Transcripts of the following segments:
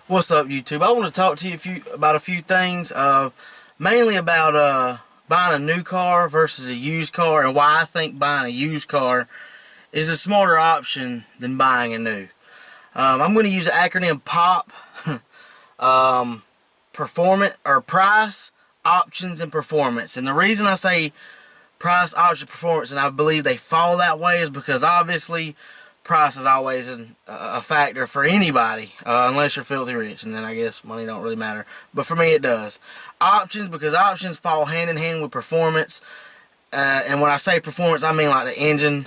What's up, YouTube? I want to talk to you about a few things, mainly about buying a new car versus a used car, and why I think buying a used car is a smarter option than buying a new. I'm going to use the acronym POP, performance or price, options, and performance. And the reason I say price, option, performance, and I believe they fall that way, is because obviously price is always a factor for anybody, unless you're filthy rich, and then I guess money don't really matter. But for me, it does. Options, because options fall hand in hand with performance. And when I say performance, I mean like the engine,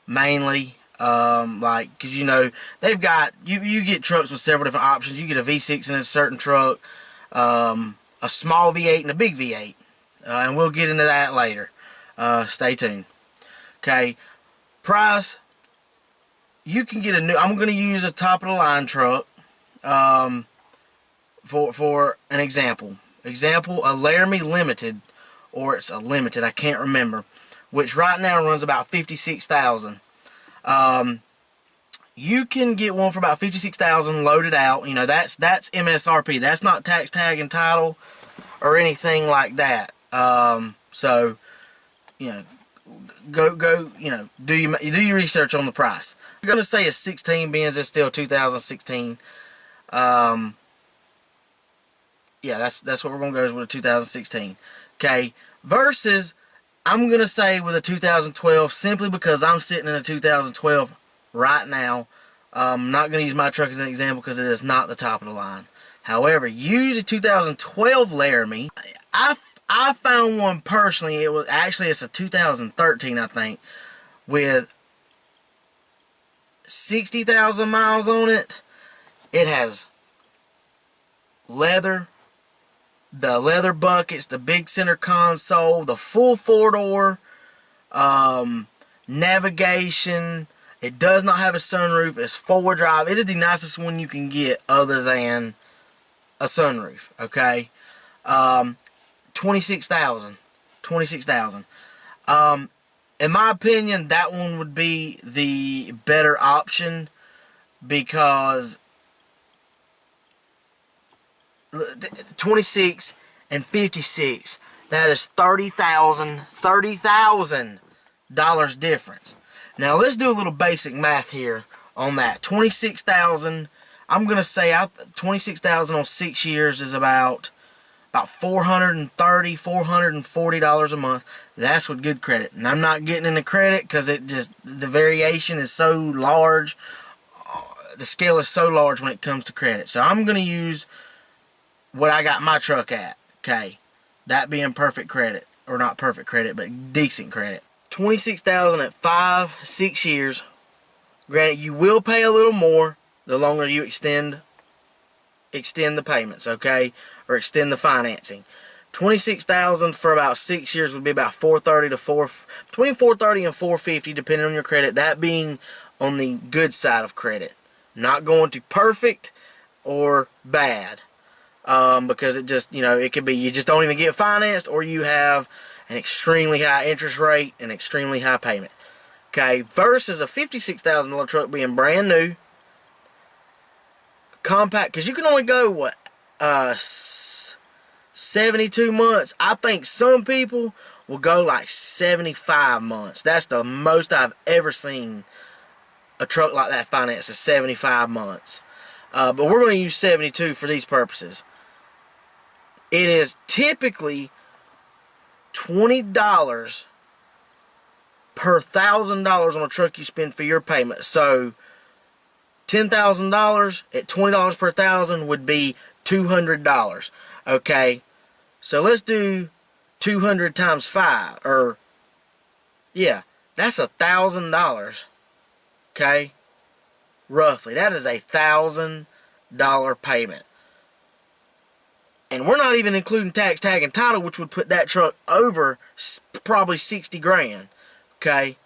mainly. Like, cause you know they've got you get trucks with several different options. You get a V6 in a certain truck, a small V8 and a big V8, and we'll get into that later. Stay tuned. Okay. Price, you can get a new, I'm going to use a top of the line truck for an example. A Laramie Limited, or it's a Limited, I can't remember, which right now runs about $56,000. You can get one for about $56,000 loaded out. You know, that's MSRP. That's not tax, tag, and title or anything like that. So, you know, go, you know, do your research on the price. I'm going to say a 16 Benz is still 2016. Yeah, that's what we're going to go with, a 2016. Okay, versus I'm going to say with a 2012, simply because I'm sitting in a 2012 right now. I'm not going to use my truck as an example because it is not the top of the line. However, use a 2012 Laramie. I found one personally. It's a 2013, I think, with 60,000 miles on it. It has leather, the leather buckets, the big center console, the full four-door, navigation. It does not have a sunroof. It's four-wheel drive. It is the nicest one you can get other than a sunroof. Okay. 26,000. In my opinion, that one would be the better option, because 26 and 56, that is $30,000 difference. Now let's do a little basic math here on that. 26,000. I'm gonna say 26,000 on 6 years is about $430, $440 a month. That's with good credit. And I'm not getting into credit because the variation is so large. The scale is so large when it comes to credit. So I'm going to use what I got my truck at. Okay. That being perfect credit. Or not perfect credit, but decent credit. 26,000 at 6 years. Granted, you will pay a little more the longer you extend the payments, okay, or extend the financing. 26,000 for about 6 years would be about between $430 and $450, depending on your credit. That being on the good side of credit, not going to perfect or bad, because it just, you know, it could be you just don't even get financed, or you have an extremely high interest rate and extremely high payment. Okay, versus a $56,000 truck being brand new, compact, because you can only go what 72 months. I think some people will go like 75 months. That's the most I've ever seen a truck like that finance, is 75 months. But we're going to use 72 for these purposes. It is typically $20 per $1,000 on a truck you spend for your payment. So $10,000 at $20 per $1,000 would be $200. Okay, so let's do 200 times 5, or yeah, that's $1,000. Okay, roughly that is $1,000 payment, and we're not even including tax, tag, and title, which would put that truck over probably 60 grand. Okay.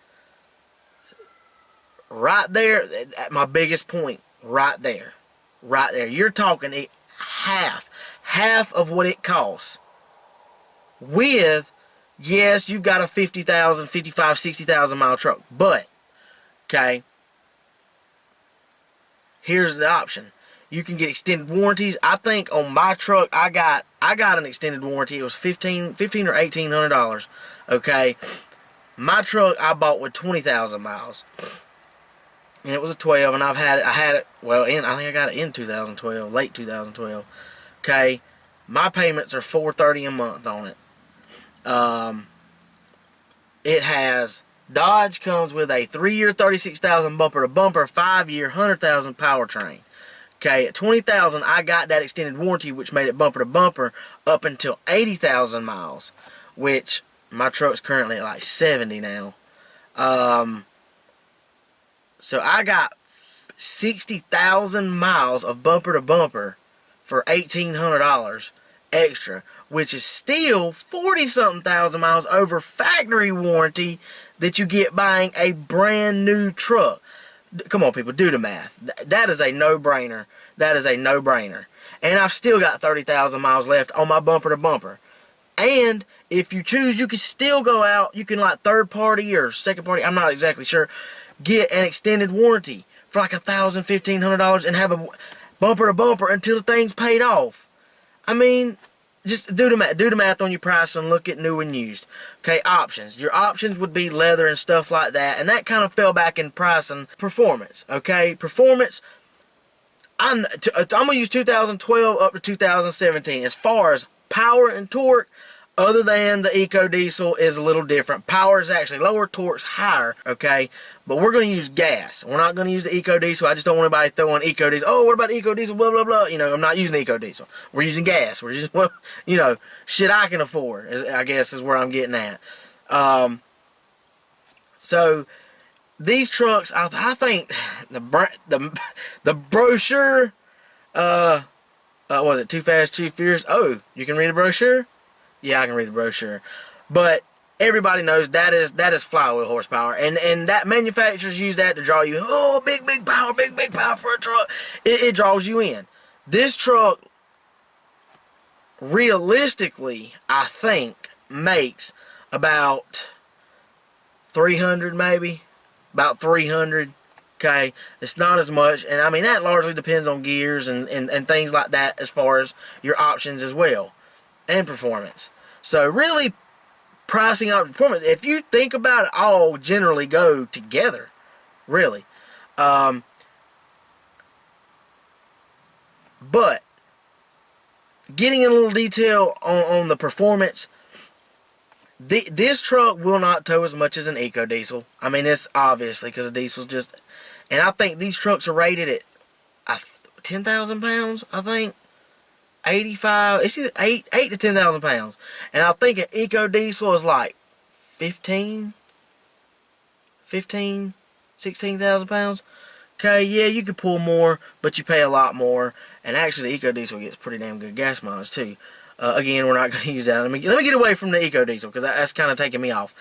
Right there, my biggest point, right there. You're talking half of what it costs. With, yes, you've got a 50,000, 55, 60,000 mile truck, but, okay, here's the option. You can get extended warranties. I think on my truck, I got an extended warranty. It was $1,500 or $1,800. Okay, my truck I bought with 20,000 miles, and it was a 12. And I had it. Well, I think I got it in 2012, late 2012. Okay, my payments are $430 a month on it. It has Dodge comes with a 3-year 36,000 bumper to bumper, 5-year 100,000 powertrain. Okay, at 20,000, I got that extended warranty, which made it bumper to bumper up until 80,000 miles, which my truck's currently at like 70 now. So I got 60,000 miles of bumper to bumper for $1,800 extra, which is still 40-something thousand miles over factory warranty that you get buying a brand new truck. Come on, people, do the math. That is a no-brainer. That is a no-brainer. And I've still got 30,000 miles left on my bumper to bumper. And if you choose, you can still go out. You can, like, third party or second party, I'm not exactly sure, get an extended warranty for like $1,000, $1,500 and have a bumper to bumper until the thing's paid off. I mean, just do the math on your price and look at new and used. Okay, options. Your options would be leather and stuff like that, and that kind of fell back in price and performance. Okay, performance. I'm gonna use 2012 up to 2017. As far as power and torque, other than the EcoDiesel is a little different. Power is actually lower, torque's higher, okay? But we're going to use gas. We're not going to use the EcoDiesel. I just don't want anybody throwing EcoDiesel. Oh, what about the EcoDiesel, blah, blah, blah. You know, I'm not using the EcoDiesel. We're using gas. We're just, well, you know, shit I can afford, I guess is where I'm getting at. So, these trucks, I think the brochure, was it Too Fast, Too Furious? Oh, you can read the brochure? Yeah, I can read the brochure. But everybody knows that is flywheel horsepower. And that manufacturers use that to draw you, oh, big power, big power for a truck. It draws you in. This truck, realistically, I think, makes about 300 maybe. About 300. Okay, it's not as much. And I mean, that largely depends on gears and things like that as far as your options as well. And performance. So really, pricing out performance, if you think about it, all generally go together, really. But getting in a little detail on the performance, this truck will not tow as much as an EcoDiesel. I mean, it's obviously because the diesel's just, and I think these trucks are rated at 10,000 pounds, I think. 85, it's either 8 to 10,000 pounds. And I think an EcoDiesel is like 16,000 pounds. Okay, yeah, you could pull more, but you pay a lot more. And actually, the EcoDiesel gets pretty damn good gas mileage, too. Again, we're not going to use that. Let me get away from the EcoDiesel, because that's kind of taking me off.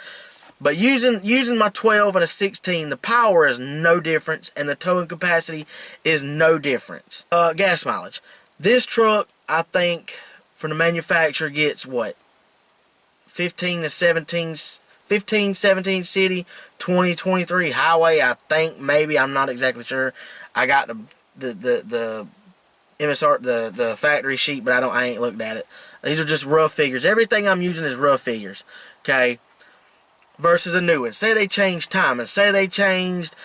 But using my 12 and a 16, the power is no difference, and the towing capacity is no difference. Gas mileage. This truck, I think, from the manufacturer, gets what? 15, 17 city, 20, 23 highway, I think, maybe. I'm not exactly sure. I got the MSR, the factory sheet, but I ain't looked at it. These are just rough figures. Everything I'm using is rough figures. Okay? Versus a new one. Say they changed timing. Say they changed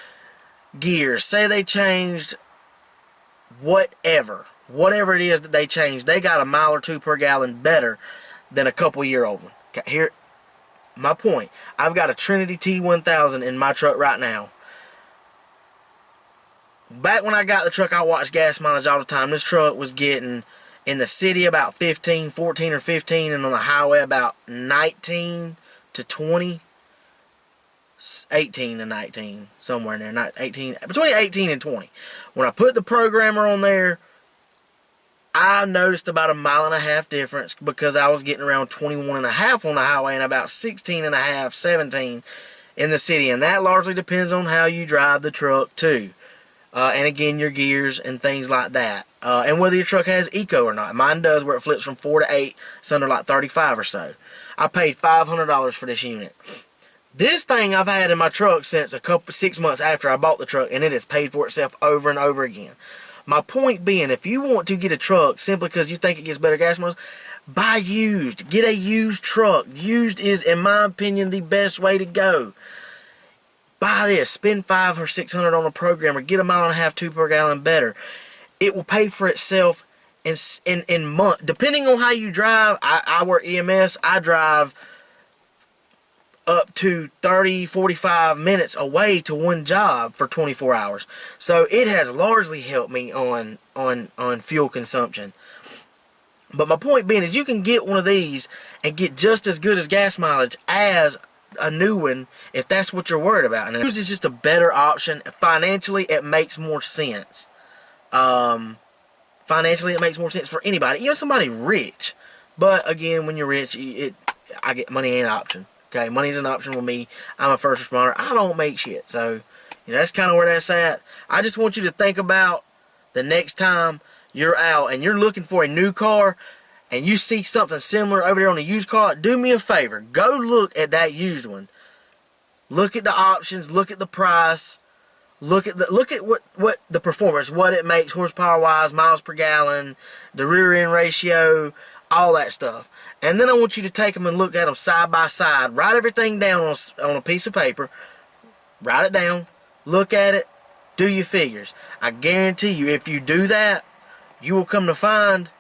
gears. Say they changed whatever it is that they changed, they got a mile or two per gallon better than a couple-year-old one. Okay, here, my point. I've got a Trinity T1000 in my truck right now. Back when I got the truck, I watched gas mileage all the time. This truck was getting, in the city, about 14 or 15, and on the highway, about 19 to 20. 18 to 19, somewhere in there. Not 18, between 18 and 20. When I put the programmer on there, I noticed about a 1.5 mile difference because I was getting around 21.5 on the highway and about 16.5, 17 in the city. And that largely depends on how you drive the truck too. And again, your gears and things like that. And whether your truck has eco or not. Mine does, where it flips from 4 to 8. It's under like 35 or so. I paid $500 for this unit. This thing I've had in my truck since 6 months after I bought the truck, and it has paid for itself over and over again. My point being, if you want to get a truck simply because you think it gets better gas mileage, buy used. Get a used truck. Used is, in my opinion, the best way to go. Buy this. Spend $500 or $600 on a program, or get a mile and a half, 2 per gallon better. It will pay for itself in months. Depending on how you drive, I work EMS. I drive up to 30, 45 minutes away to one job for 24 hours. So it has largely helped me on fuel consumption. But my point being is, you can get one of these and get just as good as gas mileage as a new one if that's what you're worried about. And used is just a better option. Financially, it makes more sense. Financially, it makes more sense for anybody, even somebody rich. But again, when you're rich, I get money ain't an option. Okay, money's an option with me. I'm a first responder. I don't make shit. So, that's kind of where that's at. I just want you to think about the next time you're out and you're looking for a new car and you see something similar over there on a used car. Do me a favor. Go look at that used one. Look at the options. Look at the price. Look at what the performance, what it makes horsepower wise, miles per gallon, the rear end ratio, all that stuff. And then I want you to take them and look at them side by side. Write everything down on a piece of paper. Write it down. Look at it. Do your figures. I guarantee you, if you do that, you will come to find,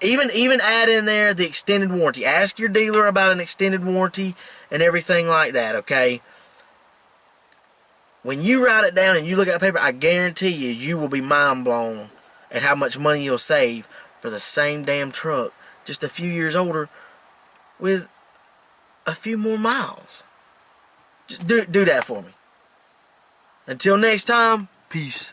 even add in there the extended warranty. Ask your dealer about an extended warranty and everything like that, okay? When you write it down and you look at the paper, I guarantee you, you will be mind blown at how much money you'll save for the same damn truck, just a few years older, with a few more miles. Just do that for me. Until next time, peace.